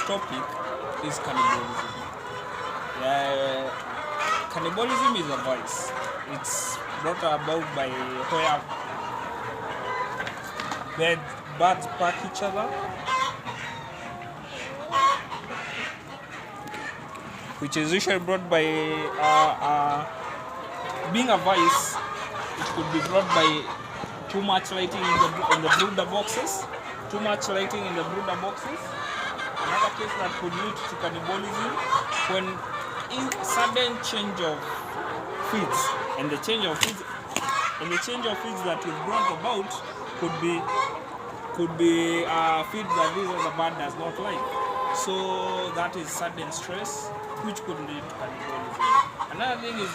topic is cannibalism. Cannibalism is a vice. It's brought about by where birds pack each other, which is usually brought by being a vice. It could be brought by too much lighting in the brooder boxes. Too much lighting in the brooder boxes. Another case that could lead to cannibalism when sudden change of feeds, and the change of feeds that is brought about could be feeds that this other bird does not like. So that is sudden stress, which could lead to cannibalism. Another thing is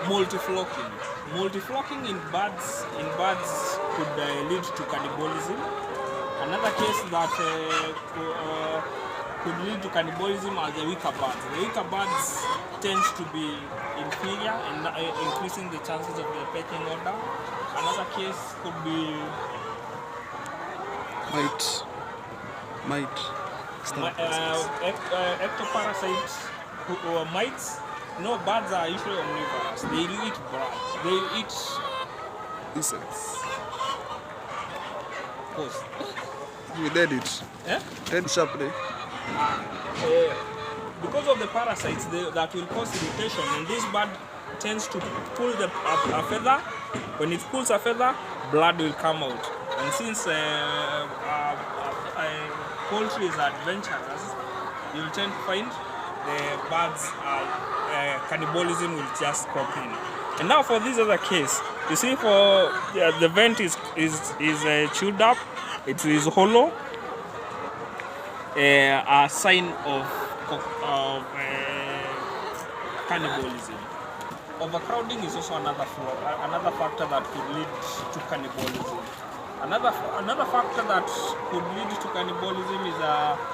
multi-flocking. Multi-flocking in birds could lead to cannibalism. Another case that could lead to cannibalism are the weaker birds. The weaker birds tends to be inferior and increasing the chances of the pecking order. Another case could be ectoparasites or mites. No, birds are usually omnivorous. They eat blood. They eat insects. Of course. You dead it. Eh? Dead sharply. Because of the parasites that will cause irritation, and this bird tends to pull a feather. When it pulls a feather, blood will come out. And since poultry is adventurous, you'll tend to find the birds cannibalism will just crop in. And now for this other case, you see, for the vent is chewed up, it is hollow, a sign of cannibalism. Overcrowding is also another factor that could lead to cannibalism. Another factor that could lead to cannibalism is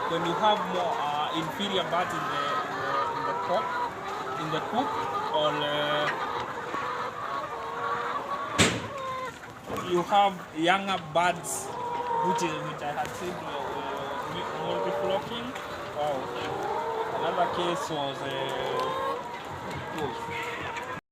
when you have more inferior birds in the coop, or you have younger birds, which I had said multi-flocking. Wow. Another case was